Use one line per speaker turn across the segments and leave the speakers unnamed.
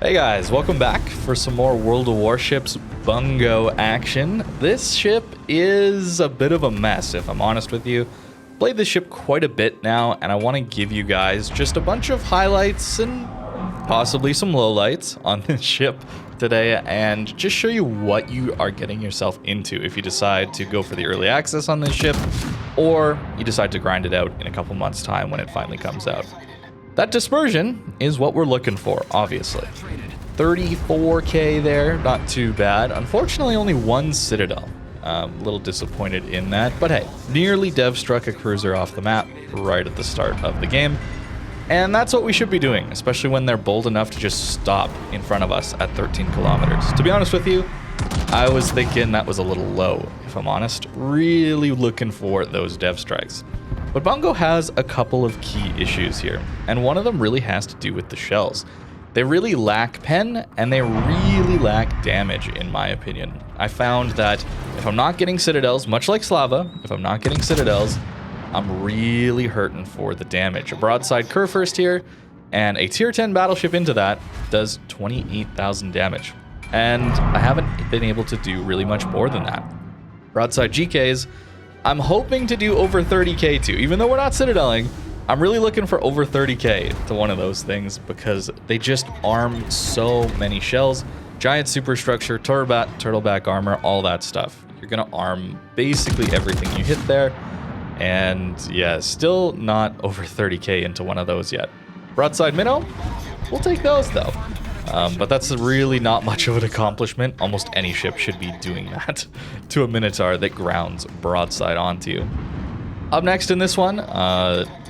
Hey guys, welcome back for some more World of Warships Bungo action. This ship is a bit of a mess, if I'm honest with you. Played this ship quite a bit now, and I want to give you guys just a bunch of highlights and possibly some lowlights on this ship today, and just show you what you are getting yourself into if you decide to go for the early access on this ship, or you decide to grind it out in a couple months' time when it finally comes out. That dispersion is what we're looking for, obviously. 34k there, not too bad. Unfortunately, only one Citadel. A little disappointed in that, but hey, nearly dev struck a cruiser off the map right at the start of the game. And that's what we should be doing, especially when they're bold enough to just stop in front of us at 13 kilometers. To be honest with you, I was thinking that was a little low, if I'm honest. Really looking for those dev strikes. But Bungo has a couple of key issues here, and one of them really has to do with the shells. They really lack pen, and they really lack damage, in my opinion. I found that if I'm not getting Citadels, much like Slava, if I'm not getting Citadels, I'm really hurting for the damage. A broadside Kurfürst here, and a tier 10 battleship into that does 28,000 damage. And I haven't been able to do really much more than that. Broadside GKs, I'm hoping to do over 30k too. Even though we're not Citadeling, I'm really looking for over 30k to one of those things because they just arm so many shells. Giant superstructure, turtleback armor, all that stuff. You're gonna arm basically everything you hit there. And yeah, still not over 30k into one of those yet. Broadside minnow, we'll take those though. But that's really not much of an accomplishment. Almost any ship should be doing that to a Minotaur that grounds broadside onto you. Up next in this one,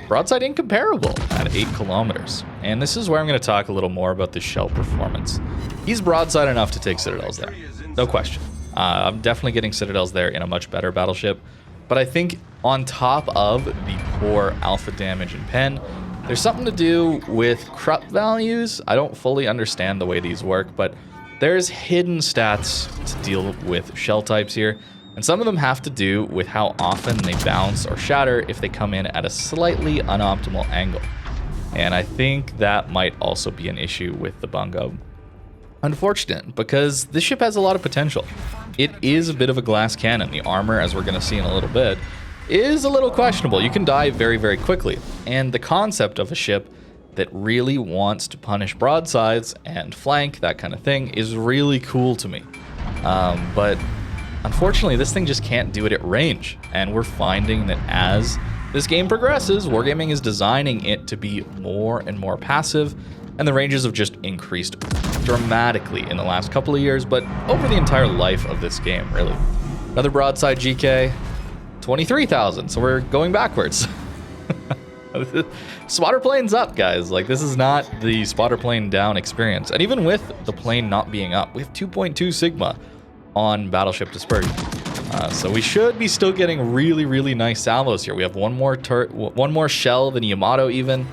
broadside incomparable at 8 kilometers. And this is where I'm going to talk a little more about the shell performance. He's broadside enough to take Citadels there, no question. I'm definitely getting Citadels there in a much better battleship. But I think on top of the poor alpha damage and pen, there's something to do with Krupp values. I don't fully understand the way these work, but there's hidden stats to deal with shell types here. And some of them have to do with how often they bounce or shatter if they come in at a slightly unoptimal angle. And I think that might also be an issue with the Bungo. Unfortunate, because this ship has a lot of potential. It is a bit of a glass cannon. The armor, as we're going to see in a little bit, is a little questionable. You can die very, very quickly. And the concept of a ship that really wants to punish broadsides and flank, that kind of thing, is really cool to me. But unfortunately, this thing just can't do it at range. And we're finding that as this game progresses, Wargaming is designing it to be more and more passive, and the ranges have just increased dramatically in the last couple of years, but over the entire life of this game, really. Another broadside GK, 23,000, so we're going backwards. Spotter plane's up, guys. Like, this is not the spotter plane down experience. And even with the plane not being up, we have 2.2 Sigma on Battleship Dispersion. So we should be still getting really, really nice salvos here. We have one more shell than Yamato even.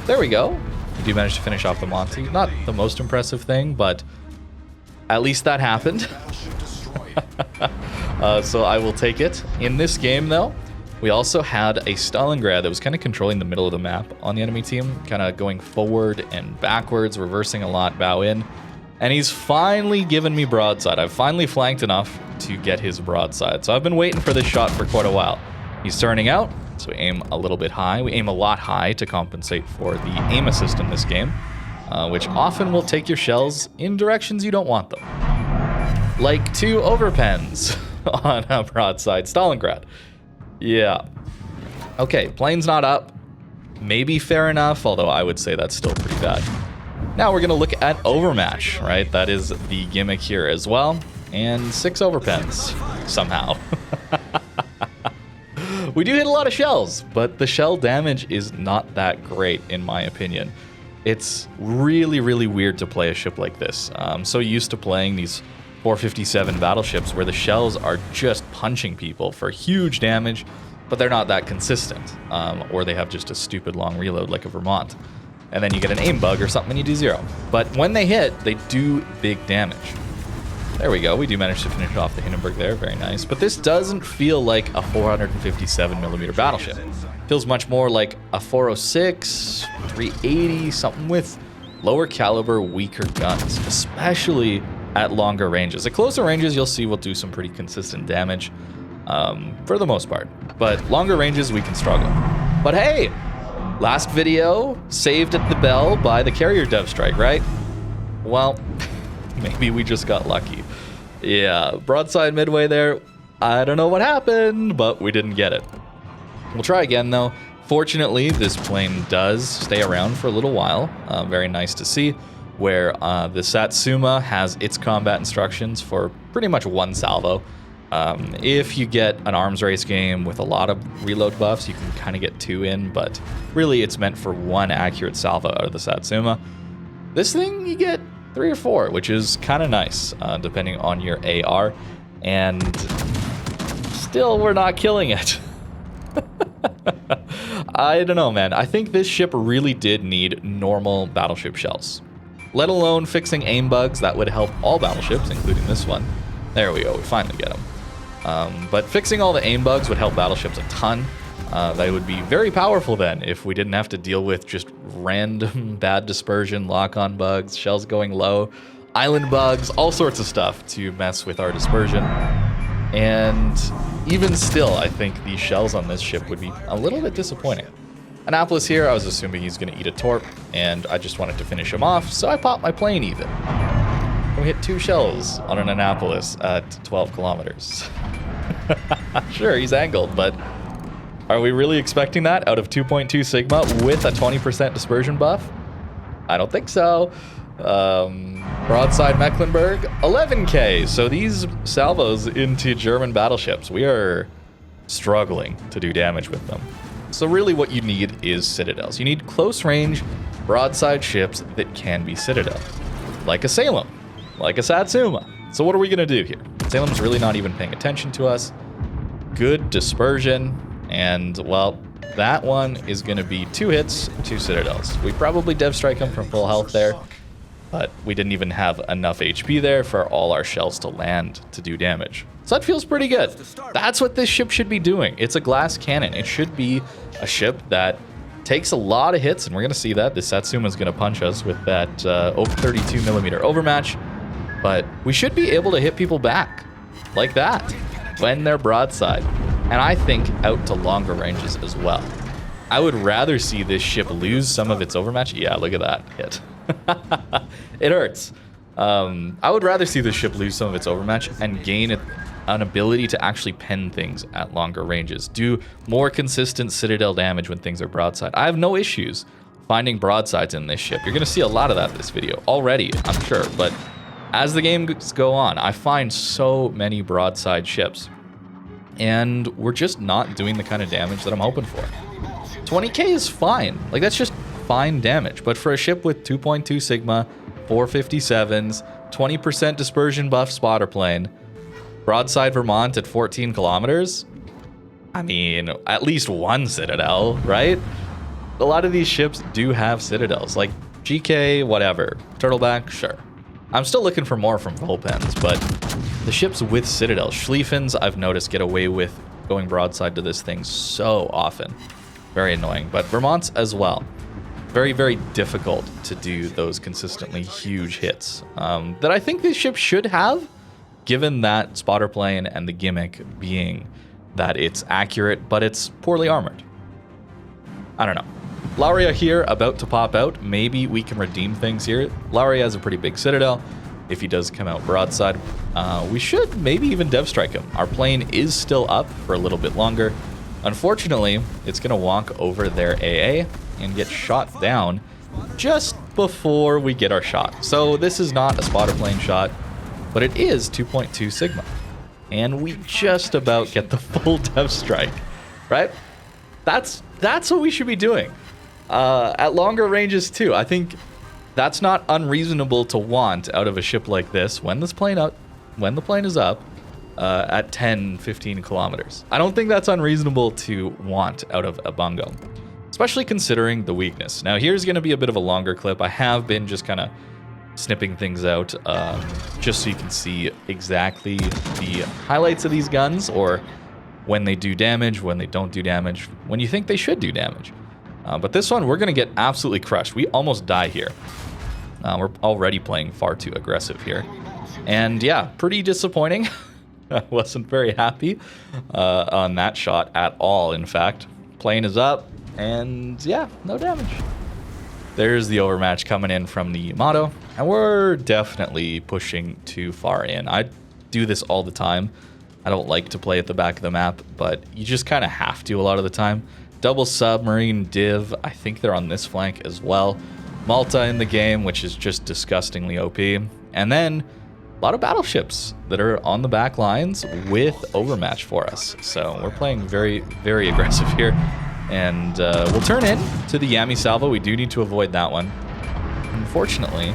There we go. We do manage to finish off the Monty. Not the most impressive thing, but at least that happened. So I will take it. In this game, though, we also had a Stalingrad that was kind of controlling the middle of the map on the enemy team, kind of going forward and backwards, reversing a lot, bow in. And he's finally given me broadside. I've finally flanked enough to get his broadside. So I've been waiting for this shot for quite a while. He's turning out, so we aim a little bit high. We aim a lot high to compensate for the aim assist in this game, which often will take your shells in directions you don't want them. Like 2 overpens on a broadside Stalingrad. Yeah. Okay, plane's not up. Maybe fair enough, although I would say that's still pretty bad. Now we're going to look at overmatch, right? That is the gimmick here as well. And 6 overpens, somehow. We do hit a lot of shells, but the shell damage is not that great, in my opinion. It's really, really weird to play a ship like this. I'm so used to playing these 457 battleships where the shells are just punching people for huge damage, but they're not that consistent. Or they have just a stupid long reload like a Vermont. And then you get an aim bug or something and you do 0. But when they hit, they do big damage. There we go. We do manage to finish off the Hindenburg there. Very nice. But this doesn't feel like a 457mm battleship. It feels much more like a 406, 380, something with lower caliber, weaker guns, especially at longer ranges. At closer ranges, you'll see we'll do some pretty consistent damage for the most part. But longer ranges, we can struggle. But hey, last video saved at the bell by the carrier dev strike, right? Well, maybe we just got lucky. Yeah, broadside midway there. I don't know what happened, but we didn't get it. We'll try again though. Fortunately, this plane does stay around for a little while. Very nice to see, where the Satsuma has its combat instructions for pretty much one salvo. If you get an arms race game with a lot of reload buffs, you can kind of get 2 in, but really it's meant for 1 accurate salvo out of the Satsuma. This thing, you get 3 or 4, which is kind of nice, depending on your AR, and still we're not killing it. I don't know, man. I think this ship really did need normal battleship shells, let alone fixing aim bugs that would help all battleships, including this one. There we go, we finally get them. But fixing all the aim bugs would help battleships a ton. They would be very powerful then if we didn't have to deal with just random bad dispersion, lock-on bugs, shells going low, island bugs, all sorts of stuff to mess with our dispersion. And even still, I think these shells on this ship would be a little bit disappointing. Annapolis here, I was assuming he's going to eat a torp, and I just wanted to finish him off, so I popped my plane even. We hit 2 shells on an Annapolis at 12 kilometers. Sure, he's angled, but are we really expecting that out of 2.2 Sigma with a 20% dispersion buff? I don't think so. Broadside Mecklenburg, 11k. So these salvos into German battleships, we are struggling to do damage with them. So really what you need is citadels. You need close range broadside ships that can be citadel, like a Salem, like a Satsuma. So what are we gonna do here? Salem's really not even paying attention to us. Good dispersion, and well, that one is gonna be 2 hits, 2 citadels. We probably dev strike him from full health there, but we didn't even have enough HP there for all our shells to land to do damage. So that feels pretty good. That's what this ship should be doing. It's a glass cannon. It should be a ship that takes a lot of hits, and we're gonna see that. The Satsuma is gonna punch us with that 32mm overmatch, but we should be able to hit people back like that when they're broadside. And I think out to longer ranges as well. I would rather see this ship lose some of its overmatch. Yeah, look at that hit. It hurts. I would rather see the ship lose some of its overmatch and gain an ability to actually pen things at longer ranges. Do more consistent citadel damage when things are broadside. I have no issues finding broadsides in this ship. You're going to see a lot of that this video already, I'm sure. But as the games go on, I find so many broadside ships. And we're just not doing the kind of damage that I'm hoping for. 20k is fine. Like, that's just fine damage. But for a ship with 2.2 Sigma, 457s, 20% dispersion buff spotter plane, broadside Vermont at 14 kilometers, I mean, at least one citadel, right? A lot of these ships do have citadels, like GK, whatever. Turtleback, sure. I'm still looking for more from Volpens, but the ships with citadels, Schlieffens, I've noticed get away with going broadside to this thing so often. Very annoying, but Vermonts as well. Very, very difficult to do those consistently huge hits that I think these ships should have, given that spotter plane and the gimmick being that it's accurate, but it's poorly armored. I don't know. Lauria here, about to pop out. Maybe we can redeem things here. Lauria has a pretty big citadel. If he does come out broadside, we should maybe even dev strike him. Our plane is still up for a little bit longer. Unfortunately, it's going to walk over their AA and get shot down just before we get our shot. So this is not a spotter plane shot, but it is 2.2 Sigma. And we just about get the full dev strike, right? That's what we should be doing. At longer ranges too. I think that's not unreasonable to want out of a ship like this when the plane is up at 10, 15 kilometers. I don't think that's unreasonable to want out of a Bungo, especially considering the weakness. Now here's going to be a bit of a longer clip. I have been just kind of snipping things out just so you can see exactly the highlights of these guns, or when they do damage, when they don't do damage, when you think they should do damage. But this one, we're going to get absolutely crushed. We almost die here. We're already playing far too aggressive here. And yeah, pretty disappointing. I wasn't very happy on that shot at all, in fact. Plane is up, and yeah, no damage. There's the overmatch coming in from the Yamato, and we're definitely pushing too far in. I do this all the time. I don't like to play at the back of the map, but you just kind of have to a lot of the time. Double submarine div, I think they're on this flank as well. Malta in the game, which is just disgustingly OP. And then a lot of battleships that are on the back lines with overmatch for us. So we're playing very, very aggressive here. And we'll turn in to the Yami salvo. We do need to avoid that one. Unfortunately,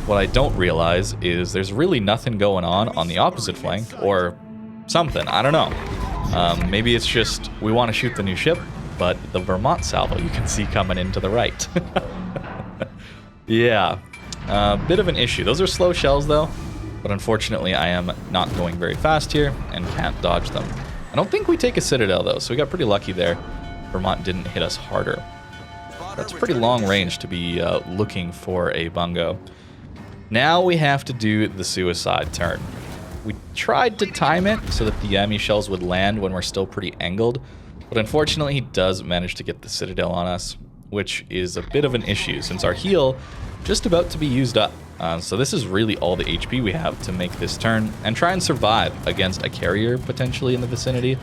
what I don't realize is there's really nothing going on the opposite flank, or something. I don't know. Maybe it's just we want to shoot the new ship, but the Vermont salvo you can see coming into the right. Yeah, bit of an issue. Those are slow shells though, but unfortunately I am not going very fast here and can't dodge them. I don't think we take a Citadel though, so we got pretty lucky there. Vermont didn't hit us harder. That's pretty long range to be looking for a Bungo. Now we have to do the suicide turn. We tried to time it so that the Yami shells would land when we're still pretty angled, but unfortunately he does manage to get the Citadel on us, which is a bit of an issue since our heal just about to be used up. So this is really all the HP we have to make this turn and try and survive against a carrier potentially in the vicinity.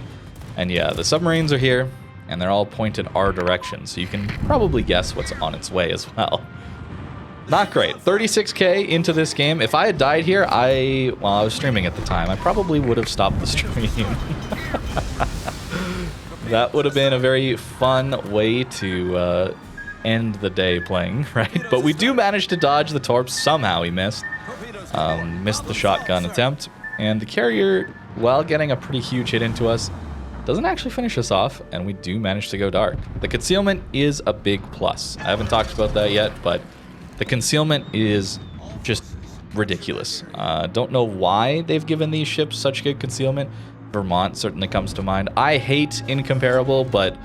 And yeah, the submarines are here and they're all pointed our direction, so you can probably guess what's on its way as well. Not great. 36k into this game. If I had died here, I was streaming at the time, I probably would have stopped the stream. That would have been a very fun way to end the day playing, right? But we do manage to dodge the torps. Somehow he missed. Missed the shotgun attempt. And the carrier, while getting a pretty huge hit into us, doesn't actually finish us off, and we do manage to go dark. The concealment is a big plus. I haven't talked about that yet, but the concealment is just ridiculous. Don't know why they've given these ships such good concealment. Vermont certainly comes to mind. I hate Incomparable, but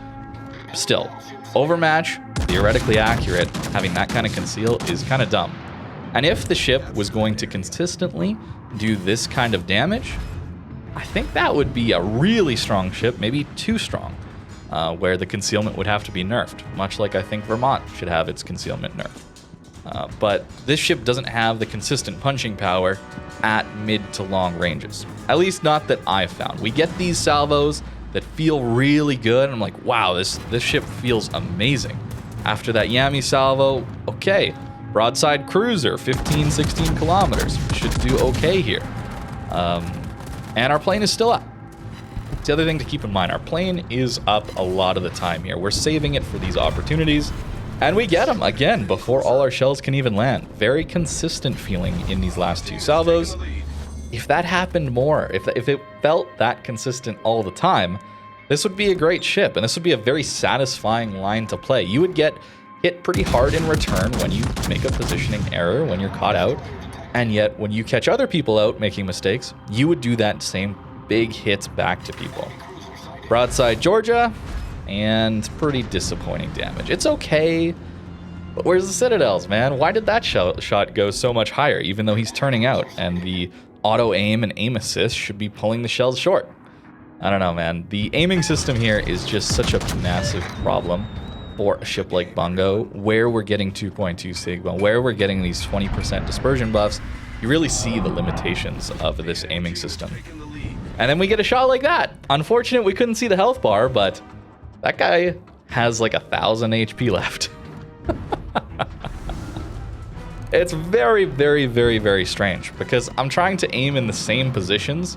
still, overmatch, theoretically accurate, having that kind of conceal is kind of dumb. And if the ship was going to consistently do this kind of damage, I think that would be a really strong ship, maybe too strong, where the concealment would have to be nerfed, much like I think Vermont should have its concealment nerfed. But this ship doesn't have the consistent punching power at mid to long ranges. At least not that I've found. We get these salvos that feel really good, and I'm like, wow, this ship feels amazing. After that Yami salvo, okay, broadside cruiser, 15, 16 kilometers. We should do okay here. And our plane is still up. It's the other thing to keep in mind. Our plane is up a lot of the time here. We're saving it for these opportunities, and we get them, again, before all our shells can even land. Very consistent feeling in these last two salvos. If that happened more, if it felt that consistent all the time, this would be a great ship, and this would be a very satisfying line to play. You would get hit pretty hard in return when you make a positioning error, when you're caught out, and yet when you catch other people out making mistakes, you would do that same big hits back to people. Broadside Georgia, and pretty disappointing damage. It's okay, but where's the Citadels, man? Why did that shot go so much higher, even though he's turning out, and the auto aim and aim assist should be pulling the shells short? I don't know, man. The aiming system here is just such a massive problem for a ship like Bungo, where we're getting 2.2 Sigma, where we're getting these 20% dispersion buffs. You really see the limitations of this aiming system. And then we get a shot like that. Unfortunate we couldn't see the health bar, but that guy has like 1,000 HP left. It's very, very, very, very strange, because I'm trying to aim in the same positions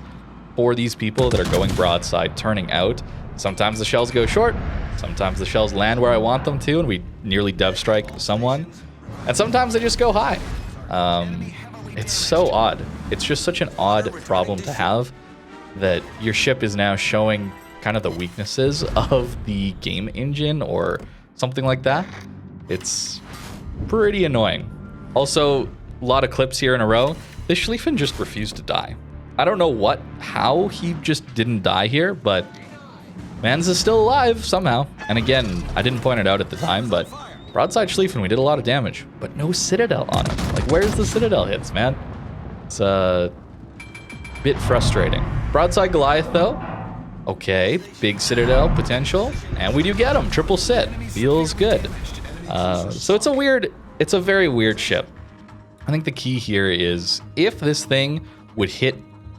for these people that are going broadside, turning out. Sometimes the shells go short, sometimes the shells land where I want them to, and we nearly dev strike someone, and sometimes they just go high. It's so odd. It's just such an odd problem to have, that your ship is now showing kind of the weaknesses of the game engine or something like that. It's pretty annoying. Also, a lot of clips here in a row. This Schlieffen just refused to die. I don't know how he just didn't die here, but Mans is still alive somehow. And again, I didn't point it out at the time, but Broadside Schlieffen, we did a lot of damage, but no Citadel on him. Like, where's the Citadel hits, man? It's a bit frustrating. Broadside Goliath, though. Okay, big Citadel potential, and we do get him. Triple Cit. Feels good. So it's a very weird ship. I think the key here is if this thing would hit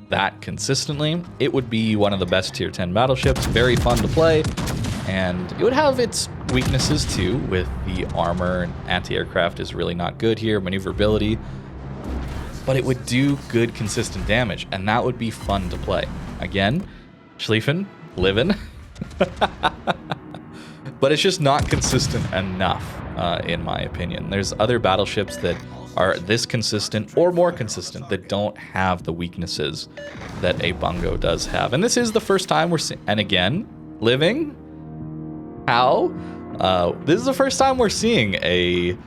that consistently, it would be one of the best tier 10 battleships, very fun to play, and it would have its weaknesses too, with the armor and anti-aircraft is really not good here, maneuverability, but it would do good consistent damage, and that would be fun to play. Again, Schlieffen, living, but it's just not consistent enough, in my opinion. There's other battleships that are this consistent or more consistent that don't have the weaknesses that a Bungo does have. And this is the first time we're seeing, and again, living, how? This is the first time we're seeing a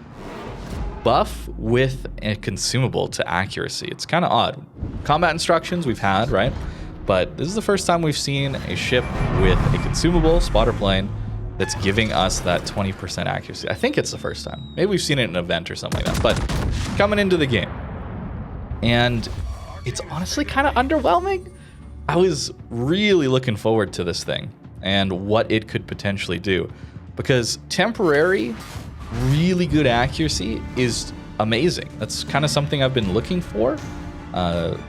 buff with a consumable to accuracy. It's kind of odd. Combat instructions we've had, right? But this is the first time we've seen a ship with a consumable spotter plane that's giving us that 20% accuracy. I think it's the first time. Maybe we've seen it in an event or something like that, but coming into the game. And it's honestly kind of underwhelming. I was really looking forward to this thing and what it could potentially do, because temporary, really good accuracy is amazing. That's kind of something I've been looking for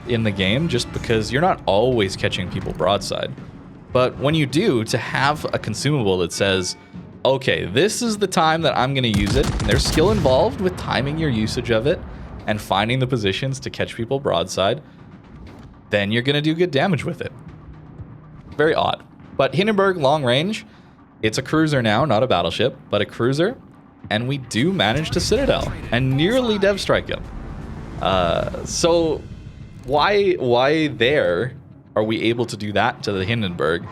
in the game, just because you're not always catching people broadside. But when you do, to have a consumable that says, okay, this is the time that I'm going to use it, and there's skill involved with timing your usage of it and finding the positions to catch people broadside, then you're going to do good damage with it. Very odd. But Hindenburg long range, it's a cruiser now, not a battleship, but a cruiser, and we do manage to Citadel and nearly dev strike him. So why there are we able to do that to the Hindenburg,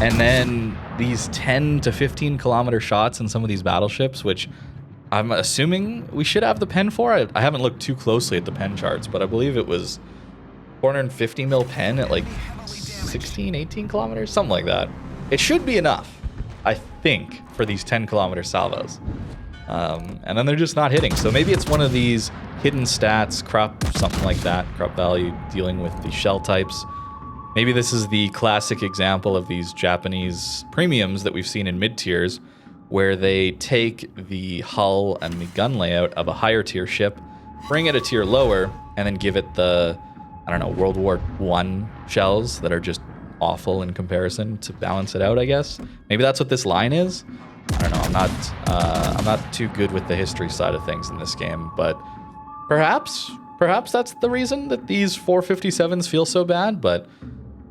and then these 10 to 15 kilometer shots in some of these battleships, which I'm assuming we should have the pen for? I haven't looked too closely at the pen charts, but I believe it was 450 mil pen at like 16, 18 kilometers, something like that. It should be enough, I think, for these 10 kilometer salvos. And then they're just not hitting. So maybe it's one of these hidden stats, crop, something like that, crop value, dealing with the shell types. Maybe this is the classic example of these Japanese premiums that we've seen in mid-tiers, where they take the hull and the gun layout of a higher tier ship, bring it a tier lower, and then give it the, I don't know, World War I shells that are just awful in comparison to balance it out, I guess. Maybe that's what this line is. I don't know. I'm not too good with the history side of things in this game, but perhaps that's the reason that these 457s feel so bad. But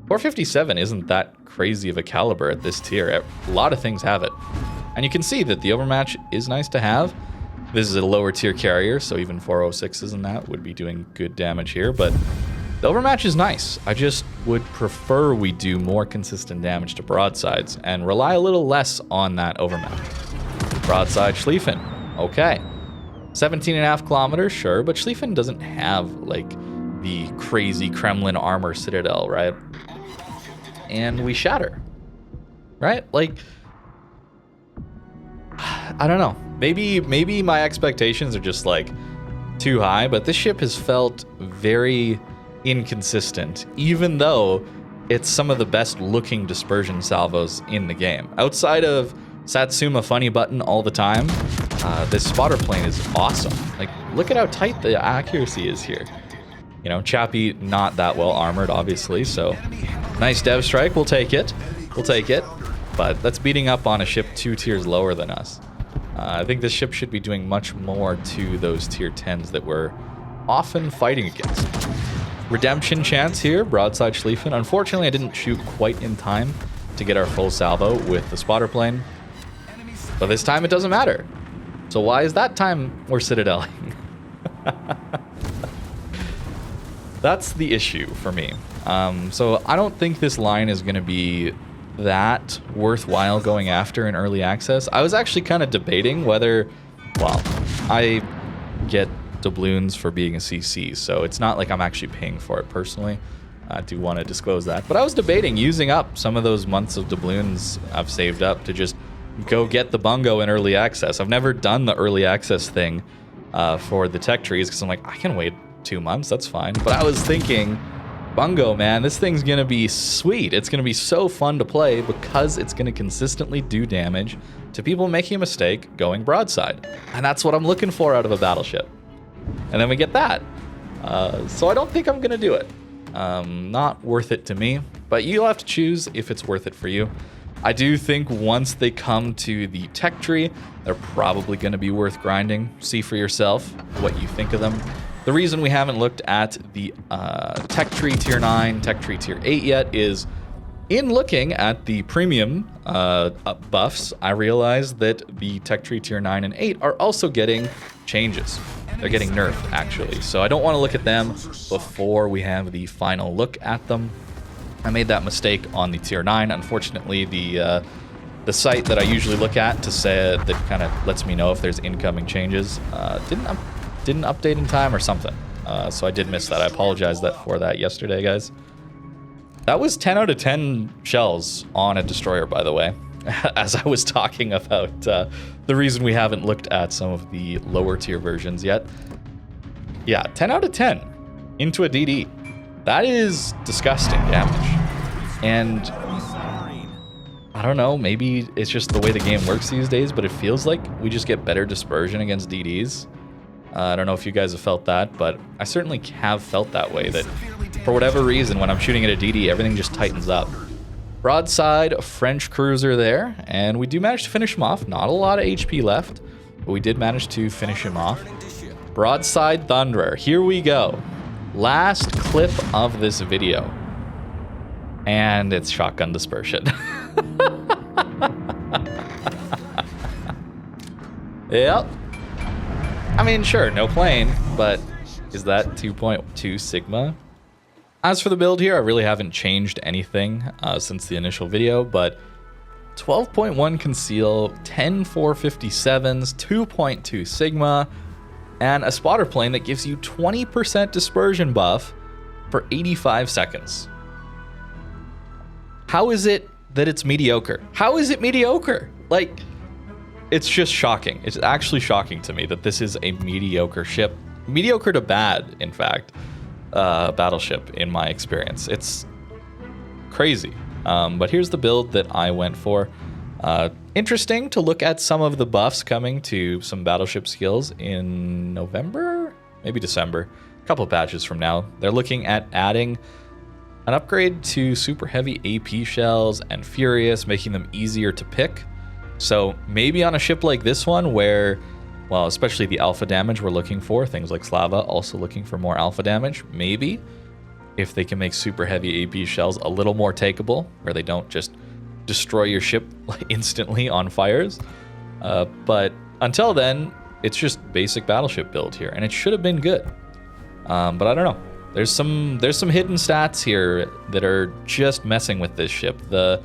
457 isn't that crazy of a caliber at this tier. A lot of things have it, and you can see that the overmatch is nice to have. This is a lower tier carrier, so even 406s and that would be doing good damage here, but the overmatch is nice. I just would prefer we do more consistent damage to broadsides and rely a little less on that overmatch. Broadside Schlieffen. Okay. 17.5 kilometers, sure, but Schlieffen doesn't have, like, the crazy Kremlin armor citadel, right? And we shatter, right? Like, I don't know. Maybe my expectations are just, like, too high, but this ship has felt very inconsistent, even though it's some of the best looking dispersion salvos in the game. Outside of Satsuma funny button all the time, this spotter plane is awesome. Like, look at how tight the accuracy is here. You know, Chappie not that well armored, obviously, so nice dev strike, we'll take it. But that's beating up on a ship 2 tiers lower than us. I think this ship should be doing much more to those tier 10s that we're often fighting against. Redemption chance here, broadside Schlieffen. Unfortunately, I didn't shoot quite in time to get our full salvo with the spotter plane, but this time it doesn't matter. So why is that time we're citadeling? That's the issue for me. So I don't think this line is going to be that worthwhile going after in early access. I was actually kind of debating whether, well, I get doubloons for being a CC, so it's not like I'm actually paying for it personally. I do want to disclose that. But I was debating using up some of those months of doubloons I've saved up to just go get the Bungo in early access. I've never done the early access thing for the tech trees because I'm like, I can wait 2 months, that's fine. But I was thinking, Bungo, man, this thing's gonna be sweet. It's gonna be so fun to play because it's gonna consistently do damage to people making a mistake going broadside. And that's what I'm looking for out of a battleship. And then we get that. So I don't think I'm gonna do it. Not worth it to me, but you'll have to choose if it's worth it for you. I do think once they come to the tech tree, they're probably gonna be worth grinding. See for yourself what you think of them. The reason we haven't looked at the tech tree tier 9, tech tree tier 8 yet is in looking at the premium buffs, I realized that the tech tree tier 9 and 8 are also getting changes. They're getting nerfed, actually. So I don't want to look at them before we have the final look at them. I made that mistake on the tier 9. Unfortunately, the site that I usually look at to say that kind of lets me know if there's incoming changes didn't update in time or something. So I did miss that. I apologize for that yesterday, guys. That was 10 out of 10 shells on a destroyer, by the way, as I was talking about the reason we haven't looked at some of the lower tier versions yet. Yeah, 10 out of 10 into a DD. That is disgusting damage. And I don't know, maybe it's just the way the game works these days, but it feels like we just get better dispersion against DDs. I don't know if you guys have felt that, but I certainly have felt that way, that for whatever reason, when I'm shooting at a DD, everything just tightens up. Broadside French cruiser there, and we do manage to finish him off. Not a lot of HP left, but we did manage to finish him off. Broadside Thunderer, here we go. Last clip of this video. And it's shotgun dispersion. Yep. I mean, sure, no plane, but is that 2.2 Sigma? As for the build here, I really haven't changed anything since the initial video, but 12.1 conceal, 10 457s, 2.2 Sigma, and a spotter plane that gives you 20% dispersion buff for 85 seconds. How is it that it's mediocre? How is it mediocre? Like, it's just shocking. It's actually shocking to me that this is a mediocre ship. Mediocre to bad, in fact, battleship, in my experience. It's crazy. But here's the build that I went for. Interesting to look at some of the buffs coming to some battleship skills in November, maybe December, a couple of patches from now. They're looking at adding an upgrade to super heavy AP shells and Furious, making them easier to pick. So maybe on a ship like this one where, well, especially the alpha damage we're looking for, things like Slava also looking for more alpha damage, maybe if they can make super heavy AP shells a little more takeable, where they don't just destroy your ship instantly on fires. But until then, it's just basic battleship build here, and it should have been good. But I don't know. There's some hidden stats here that are just messing with this ship. The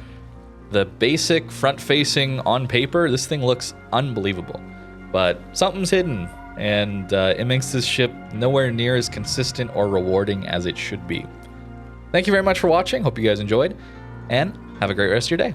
basic front-facing on paper, this thing looks unbelievable. But something's hidden, and it makes this ship nowhere near as consistent or rewarding as it should be. Thank you very much for watching. Hope you guys enjoyed, and have a great rest of your day.